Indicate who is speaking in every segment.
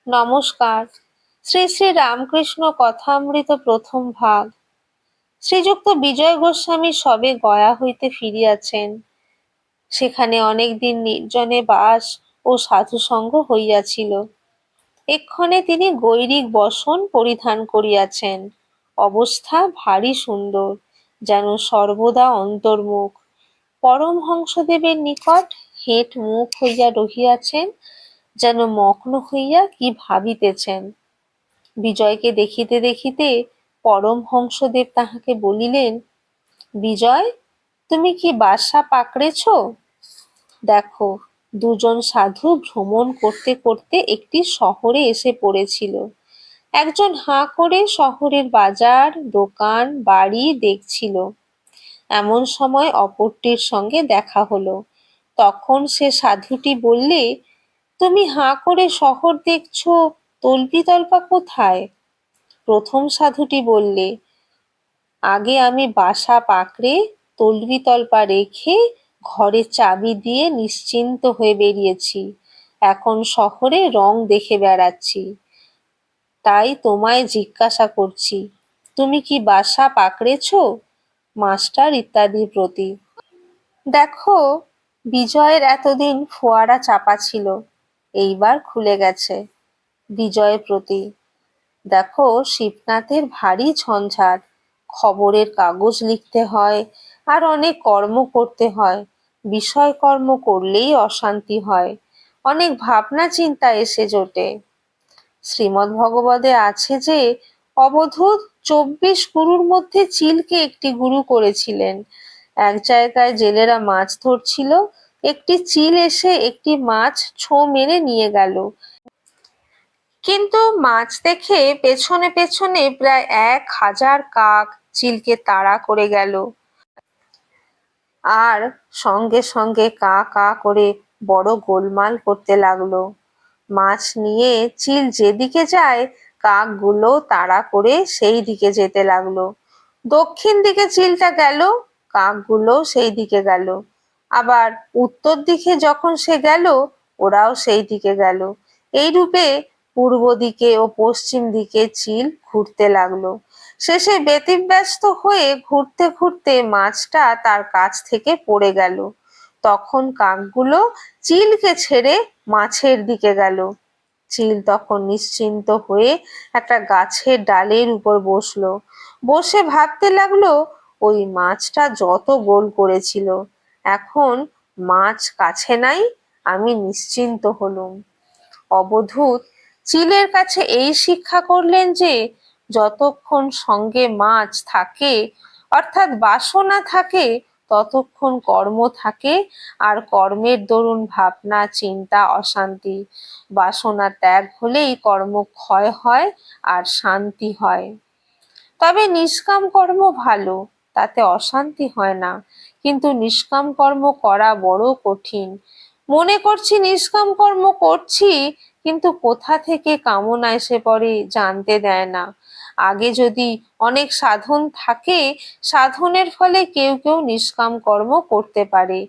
Speaker 1: নমস্কার। শ্রী শ্রী রামকৃষ্ণ কথামৃত প্রথম ভাগ। শ্রীযুক্ত বিজয় গোস্বামী সবে গয়া হইতে ফিরিয়াছেন। সেখানে অনেকদিন নির্জনে বাস ও সাধুসঙ্গ হইয়াছিল। এক্ষণে তিনি গৈরিক বসন পরিধান করিয়াছেন। অবস্থা ভারী সুন্দর, যেন সর্বদা অন্তর্মুখ। পরমহংসদেবের নিকট হেঁট মুখ হইয়া রহিয়াছেন, যেন মগ্ন হইয়া কি ভাবিতেছেন। বিজয়কে দেখিতে দেখিতে পরমহংসদেব তাহাকে বলিলেন, বিজয়, তুমি কি বাসা পাকড়েছ? দেখো, দুজন সাধু ভ্রমণ করতে করতে একটি শহরে এসে পড়েছিল। একজন হাঁ করে শহরের বাজার, দোকান, বাড়ি দেখছিল। এমন সময় অপরটির সঙ্গে দেখা হলো। তখন সে সাধুটি বললে, তুমি হাঁ করে শহর দেখছো, তল্পি তল্পা কোথায়? প্রথম সাধুটি বললে, আগে আমি বাসা পাকড়ে তল্পি তল্পা রেখে ঘরে চাবি দিয়ে নিশ্চিন্ত হয়ে বেরিয়েছি। এখন শহরে রং দেখে বেড়াচ্ছি। তাই তোমায় জিজ্ঞাসা করছি, তুমি কি বাসা পাকড়েছ? মাস্টার ইত্যাদির প্রতি। দেখো, বিজয়ের এতদিন ফোয়ারা চাপা ছিল, এইবার খুলে গেছে। বিজয়ের প্রতি। দেখো, শিবনাথের ভারী ঝঞ্ঝাট। খবরের কাগজ লিখতে হয়, আর অনেক কর্ম করতে হয়। বিষয় কর্ম করলেই অশান্তি হয়, অনেক ভাবনা চিন্তা এসে জোটে। শ্রীমদ্ ভগবদে আছে যে অবধূত 24 গুরুর মধ্যে চিলকে একটি গুরু করেছিলেন। এক জায়গায় জেলেরা মাছ ধরছিল, একটি চিল এসে একটি মাছ ছোঁ মেরে নিয়ে গেল। কিন্তু মাছ দেখে পেছনে পেছনে প্রায় 1000 কাক চিলকে তাড়া করে গেল, আর সঙ্গে সঙ্গে কা কা করে বড় গোলমাল করতে লাগলো। মাছ নিয়ে চিল যেদিকে যায়, কাকগুলো তাড়া করে সেই দিকে যেতে লাগলো। দক্ষিণ দিকে চিলটা গেল, কাকগুলো সেই দিকে গেল। আবার উত্তর দিকে যখন সে গেল, ওরাও সেই দিকে গেল। এইরূপে পূর্ব দিকে ও পশ্চিম দিকে চিল ঘুরতে লাগলো। শেষে ব্যতিব্যস্ত হয়ে ঘুরতে ঘুরতে মাছটা তার কাছ থেকে পড়ে গেল। তখন কাকগুলো চিলকে ছেড়ে মাছের দিকে গেল। চিল তখন নিশ্চিন্ত হয়ে একটা গাছের ডালের উপর বসলো। বসে ভাবতে লাগলো, ওই মাছটা যত গোল করেছিল, এখন মাছ কাছে নাই, আমি নিশ্চিন্ত হলুম। অবধূত চিলের কাছে এই শিক্ষা করলেন যে যতক্ষণ সঙ্গে মাছ থাকে, অর্থাৎ বাসনা থাকে, ততক্ষণ কর্ম থাকে, আর কর্মের দরুন ভাবনা চিন্তা অশান্তি। বাসনা ত্যাগ হলেই কর্ম ক্ষয় হয় আর শান্তি হয়। তবে নিষ্কাম কর্ম ভালো, তাতে অশান্তি হয় না, কিন্তু নিষ্কাম কর্ম করা বড় কঠিন। মনে করছি নিষ্কাম কর্ম করছি, কিন্তু কোথা থেকে কামনা এসে পড়ে জানতে দেয় না। আগে যদি অনেক সাধন থাকে, সাধনের ফলে কেউ কেউ নিষ্কাম কর্ম করতে পারে।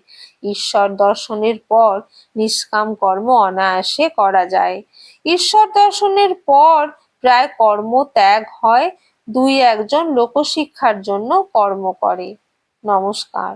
Speaker 1: ঈশ্বর দর্শনের পর নিষ্কাম কর্ম অনায়াসে করা যায়। ঈশ্বর দর্শনের পর প্রায় কর্ম ত্যাগ হয়, দুই একজন লোকশিক্ষার জন্য কর্ম করে। নমস্কার।